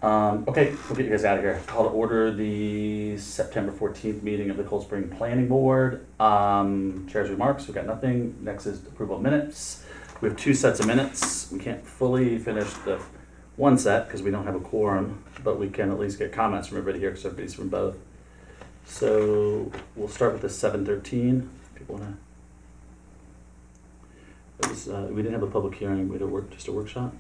Okay, we'll get you guys out of here. Call to order the September 14th meeting of the Cold Spring Planning Board. Chair's remarks, we've got nothing. Next is approval of minutes. We have two sets of minutes. We can't fully finish the one set because we don't have a quorum, but we can at least get comments from everybody here because everybody's from both. So we'll start with the 7/13. People wanna? It was, we didn't have a public hearing. We had just a workshop.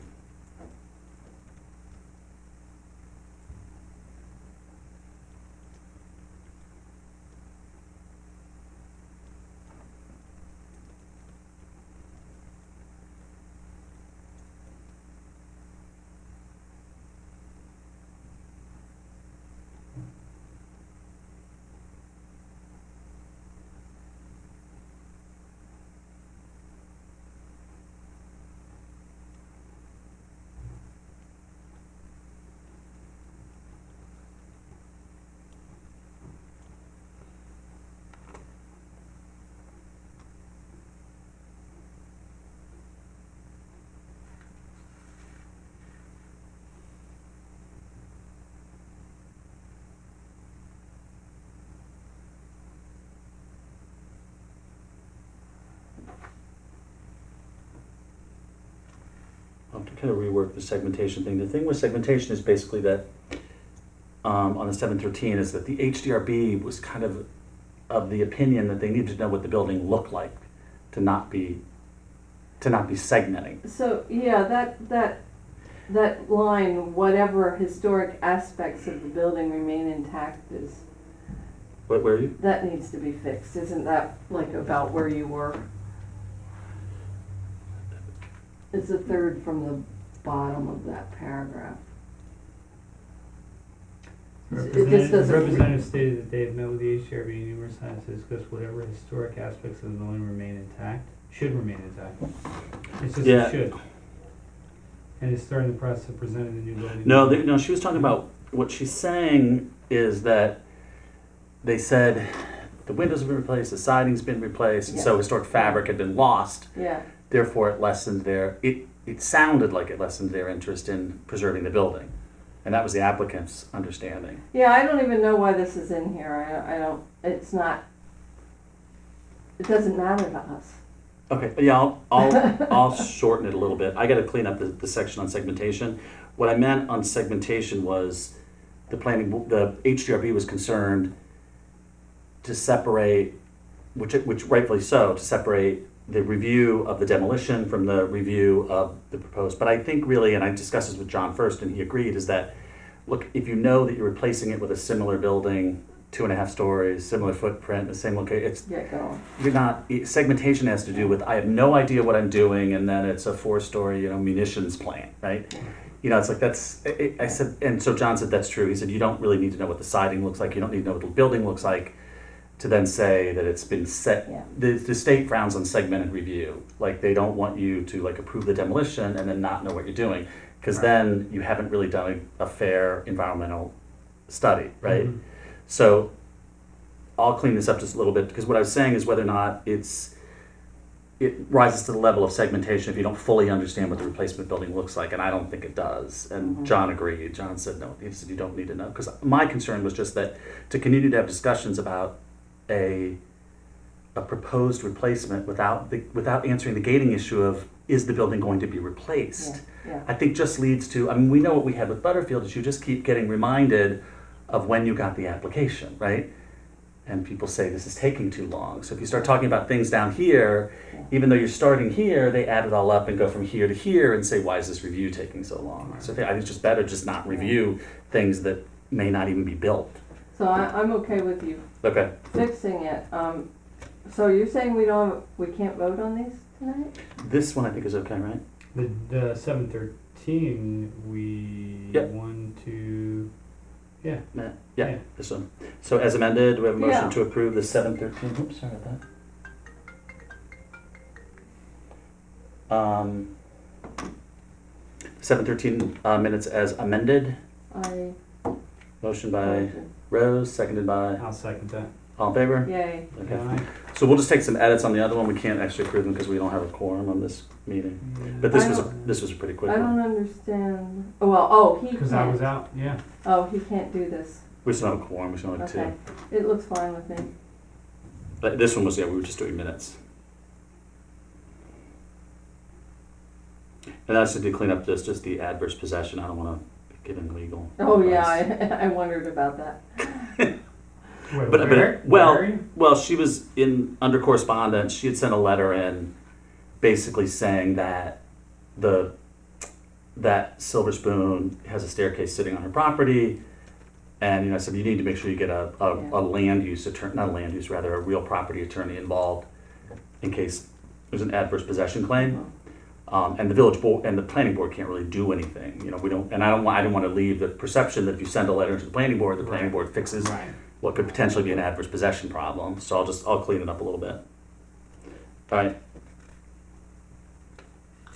To kind of rework the segmentation thing. The thing with segmentation is basically that on the 7/13 is that the HDRB was kind of the opinion that they needed to know what the building looked like to not be segmenting. So, yeah, that line, whatever historic aspects of the building remain intact is, Where are you? that needs to be fixed. Isn't that like about where you were? It's the third from the bottom of that paragraph. This doesn't Representative stated that they have met with the HDRB numerous times to discuss whatever historic aspects of the building remain intact, should remain intact. It's just Yeah. it should. And it's starting the process of presenting the new building. No, she was talking about what she's saying is that they said the windows have been replaced, the siding's been replaced, and so Yeah. historic fabric had been lost. Yeah, Therefore, it lessened it sounded like it lessened their interest in preserving the building. And that was the applicant's understanding. yeah, I don't even know why this is in here. I don't, it's not, it doesn't matter to us. Okay, yeah, I'll shorten it a little bit. I gotta clean up the section on segmentation. What I meant on segmentation was the HDRB was concerned to separate, which rightfully so, to separate the review of the demolition from the review of the proposed. But I think really, and I discussed this with John first and he agreed, is that, look, if you know that you're replacing it with a similar building, 2.5 stories, similar footprint, the same location, Get going. you're not, segmentation has to do with, I have no idea what I'm doing, and then it's a 4-story, munitions plant, right? It's like I said, and so John said that's true. He said, you don't really need to know what the siding looks like, you don't need to know what the building looks like to then say that it's been set. Yeah. The state frowns on segmented review. Like, they don't want you to approve the demolition and then not know what you're doing, because then you haven't really done a fair environmental study, right? Mhm. So I'll clean this up just a little bit, because what I was saying is whether or not it rises to the level of segmentation if you don't fully understand what the replacement building looks like, and I don't think it does. And Mhm. John agreed. John said no. He said you don't need to know, because my concern was just that to continue to have discussions about a proposed replacement without answering the gating issue of, is the building going to be replaced? Yeah. I think just leads to, we know what we had with Butterfield is you just keep getting reminded of when you got the application, right? And people say this is taking too long. So if you start talking about things down here, even though you're starting here, they add it all up and go from here to here and say, why is this review taking so long? So I think it's just better just not review things that may not even be built. So I'm okay with you Okay. fixing it. So you're saying we can't vote on these tonight? This one I think is okay, right? The 7/13, Yep. 1, 2, yeah. Yeah, this one. So as amended, we have a motion Yeah. to approve the 7/13. Oops, sorry about that. 7/13 minutes as amended. I Motion by Rose, seconded by, I'll second that. All in favor? Yay. Okay. Aye. So we'll just take some edits on the other one. We can't actually approve them because we don't have a quorum on this meeting. Yeah. But this I was a, don't- this was a pretty quick I don't one. understand, oh, he Cause I was can't, out, yeah. oh, he can't do this, We still have a quorum, we still have okay. two. It looks fine with me. But this one was, yeah, we were just doing minutes. And I said to clean up this, just the adverse possession. I don't wanna get in legal. Oh, yeah, advice. I wondered about that. Wait, But- where? well- Where are you? Well, she was under correspondence. She had sent a letter in, basically saying that that Silver Spoon has a staircase sitting on her property, and I said you need to make sure you get a Yeah. land use attorney, not a land use, rather a real property attorney involved, in case there's an adverse possession claim. And the village board and the planning board can't really do anything. We don't, and I didn't want to leave the perception that if you send a letter to the planning board Right. fixes Right. what could potentially be an adverse possession problem, so I'll clean it up a little bit. Alright,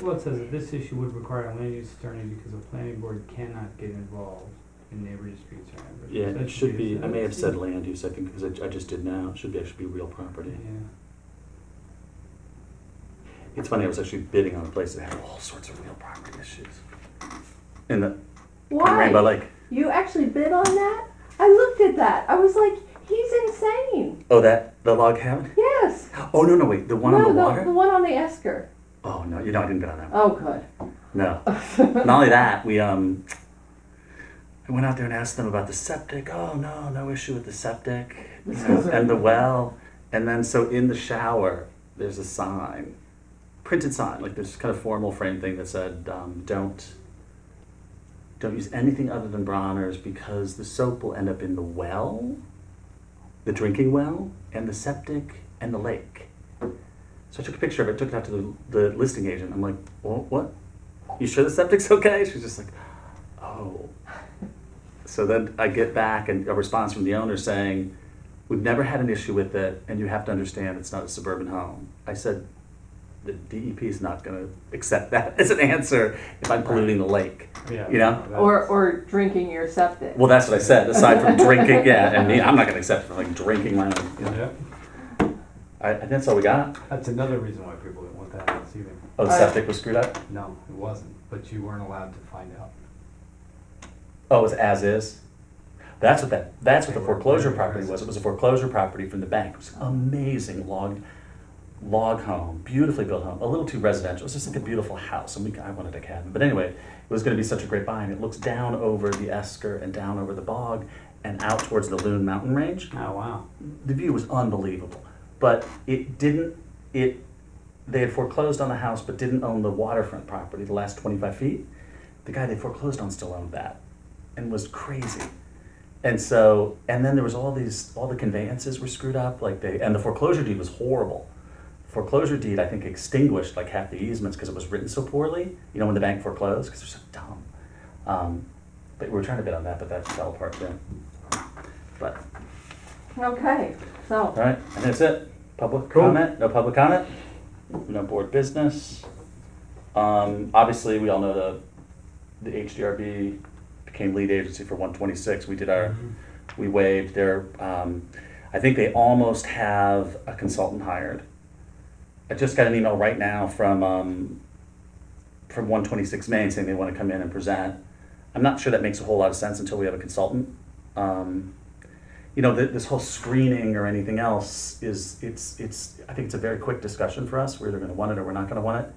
Well, it says that this issue would require a land use attorney because the planning board cannot get involved in neighbor disputes or adverse. yeah, it should be, I may have said Yeah. land use, I think, because I just did now, it should actually be real property. It's funny, I was actually bidding on a place that had all sorts of real property issues. In the, in Rainbow Why? Lake. You actually bid on that? I looked at that, I was like, he's insane. Oh, the log cabin? Yes. Oh, no, wait, the one on the No, water? the one on the Esker. Oh, no, I didn't bid on that one. Oh, good. No. Not only that, I went out there and asked them about the septic. Oh, no issue with the septic. And the well. And then so in the shower, there's a sign, printed sign, like this kind of formal frame thing that said, don't use anything other than Bronner's because the soap will end up in the well, the drinking well, and the septic, and the lake. So I took a picture of it, took it out to the listing agent. I'm like, well, what? You sure the septic's okay? She's just like, oh. So then I get back and a response from the owner saying, we've never had an issue with it, and you have to understand it's not a suburban home. I said, the DEP is not gonna accept that as an answer if I'm polluting the lake. Yeah. You know? Or drinking your septic. Well, that's what I said, aside from drinking, yeah, and me, I'm not gonna accept it for like drinking my own, you know. Yeah. I think that's all we got. That's another reason why people didn't want that house either. Oh, the septic was screwed up? No, it wasn't, but you weren't allowed to find out. Oh, it was as is? That's what the foreclosure property was. It was a foreclosure property from the bank. It was an amazing log home, beautifully built home, a little too residential. It was just like a beautiful house, and I wanted a cabin. But anyway, it was gonna be such a great buy, and it looks down over the Esker and down over the bog and out towards the Loon Mountain Range. Oh, wow. The view was unbelievable. But they had foreclosed on the house but didn't own the waterfront property, the last 25 feet. The guy they foreclosed on still owned that and was crazy. And then there was all the conveyances were screwed up, and the foreclosure deed was horrible. Foreclosure deed, I think, extinguished like half the easements because it was written so poorly, when the bank foreclosed, because they're so dumb. But we were trying to bid on that, but that fell apart too. But, Okay, so, all right, and that's it. Public Cool. comment? No public comment? No board business. Obviously, we all know the HDRB became lead agency for 126. We waived their, I think they almost have a consultant hired. I just got an email right now from 126 Main saying they want to come in and present. I'm not sure that makes a whole lot of sense until we have a consultant. This whole screening or anything else I think it's a very quick discussion for us. We're either going to want it or we're not going to want it.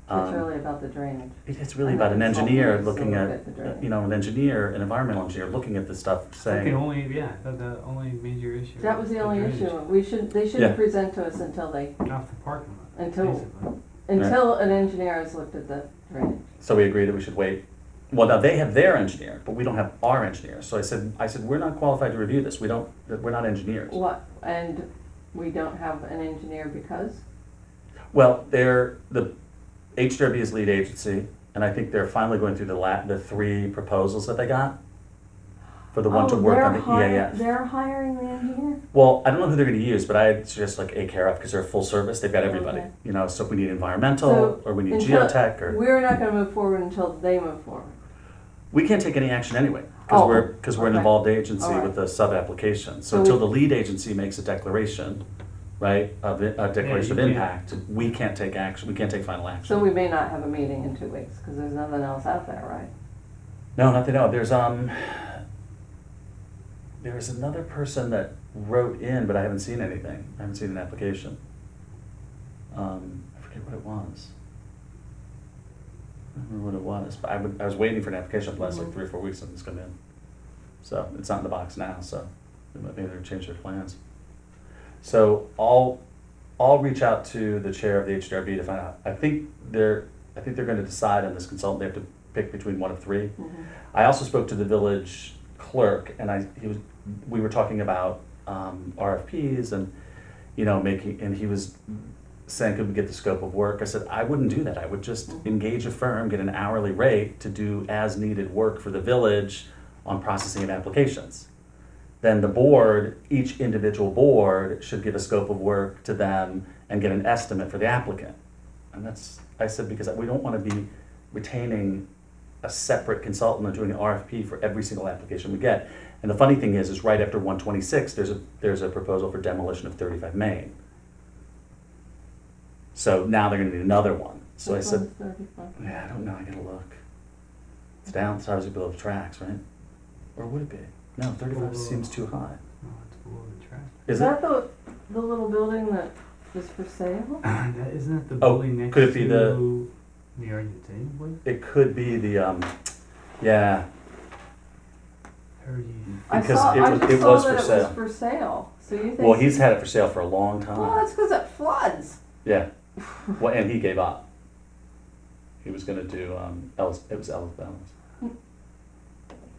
it's really about the drainage. It's really And about an the consultant engineer needs to looking look at, at the drainage. an environmental engineer looking at this stuff The saying, the only major issue. That was the only drainage. issue. They Yeah. shouldn't present to us until Off the parking lot, Until- basically. an engineer has looked at the drainage. so we agreed that we should wait. Well, now they have their engineer, but we don't have our engineer. So I said, we're not qualified to review this. We're not engineers. What, and we don't have an engineer because? Well, the HDRB is lead agency, and I think they're finally going through the 3 proposals that they got for the one to work on the EAF. They're hiring the engineer? Well, I don't know who they're going to use, but I suggest like ACARF because they're a full service. They've got everybody. Okay. So if we need environmental So, or we need until- geotech or We're not gonna move forward until they move forward. we can't take any action anyway Because Oh, we're an okay. involved agency All right. with a sub-application. So So until we- the lead agency makes a declaration, right, a declaration of you can't- impact, we can't take action, we can't take final action. So we may not have a meeting in 2 weeks, because there's nothing else out there, right? No, nothing, no, there's another person that wrote in, but I haven't seen anything. I haven't seen an application. I forget what it was. I don't remember what it was, but I was waiting for an application for the last like Mhm. 3 or 4 weeks and it's come in. So it's not in the box now, so maybe they're changed their plans. So I'll reach out to the chair of the HDRB to find out. I think they're gonna decide on this consultant. They have to pick between one of three. Mhm. I also spoke to the village clerk, and we were talking about RFPs and, and he was saying, could we get the scope of work? I said, I wouldn't do that. I would just engage a firm, get an hourly rate to do as needed work for the village on processing of applications. Then the board, each individual board should give a scope of work to them and get an estimate for the applicant. And I said, because we don't want to be retaining a separate consultant or doing an RFP for every single application we get. And the funny thing is right after 126, there's a proposal for demolition of 35 Main. So now they're gonna need another one. So I Which said, one's 35? yeah, I don't know, I gotta look. It's down, it's obviously below the tracks, right? Or would it be? No, 35 seems too high. No, it's below the track. Is Is it? that the little building that is for sale? Isn't it the Oh, building next could it be to the Argentine place? It could be the, yeah, because I it just was saw for that it sale. was for sale, so you think? Well, he's had it for sale for a long Well, time. that's because it floods. Yeah. Well, and he gave up. He was gonna do, it was Ellis Bells.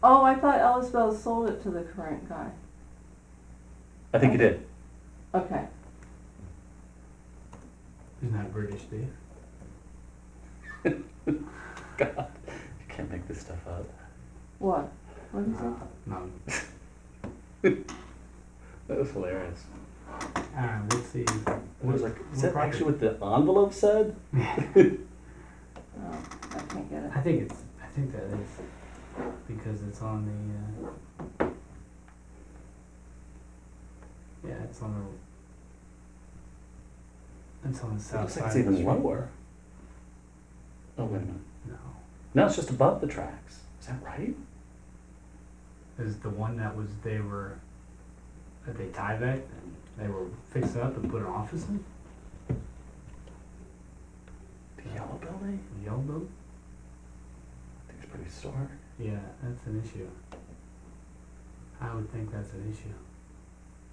Oh, I thought Ellis Bell sold it to the current guy. I think he did. Okay. Isn't that British, Dave? God, you can't make this stuff up. What? What did you say? No. That was hilarious. Let's see. It was like, is What that actually what the envelope said? Oh, I can't get it. I think that is because it's on the. Yeah, it's on the. It's on the It south looks side. like it's of the even street. lower. Oh, wait a minute. No, No, it's just above the tracks. Is that right? is the one that they Tyvek and they were fixing up and put an office in The yellow building? the yellow building. I think it's pretty historic. Yeah, that's an issue. I would think that's an issue.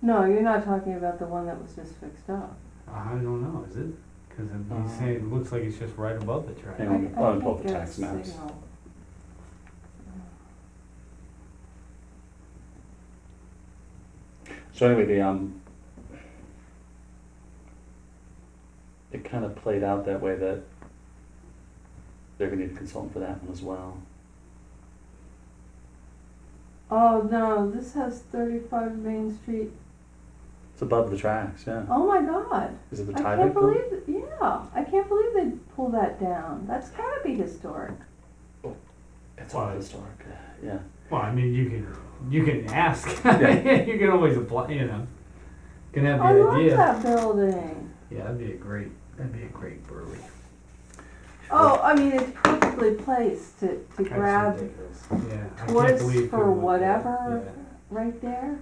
No, you're not talking about the one that was just fixed up. I don't know, is it? Because he's saying it looks like it's just right above the track. Hang on. I I'll pull can't the get a tax maps. signal. So anyway, it kind of played out that way that they're gonna need a consultant for that one as well. Oh, no, this has 35 Main Street. It's above the tracks, yeah. Oh my God. Is it the I Tyvek can't building? believe, yeah, I can't believe they pulled that down. That's gotta be historic. It's all historic, yeah. Well, I mean, you can ask. Yeah. You can always apply. You can have the I love idea. that building. Yeah, that'd be a great brewery. Oh, I mean, it's perfectly placed to That's grab ridiculous. Yeah, I can't tourists believe for people would- whatever Yeah. right there.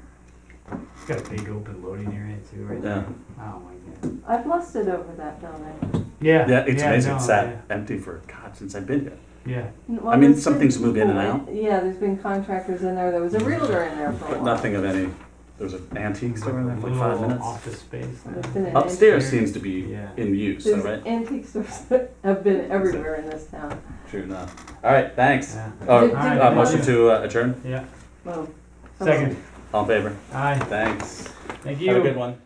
It's got a big open loading area too, right Yeah. there. Oh my god. I've lusted over that building. Yeah. Yeah, it's amazing. no, It's sat empty for, God, since I've been here. Yeah. Well, I mean, there's some been things move in and people out. Yeah, there's been contractors in there. There was a realtor in there for a But while. nothing of any, there was an antique store in there for like 5 Little minutes. Office space. There's been an Upstairs Upstairs, seems to be yeah. in use, There's right? antique stores that have been everywhere in this town. True enough. All right, thanks. Yeah. Oh, Did- motion to adjourn? Yeah. Well, Second. All in favor? Aye. Thanks. Thank you. Have a good one.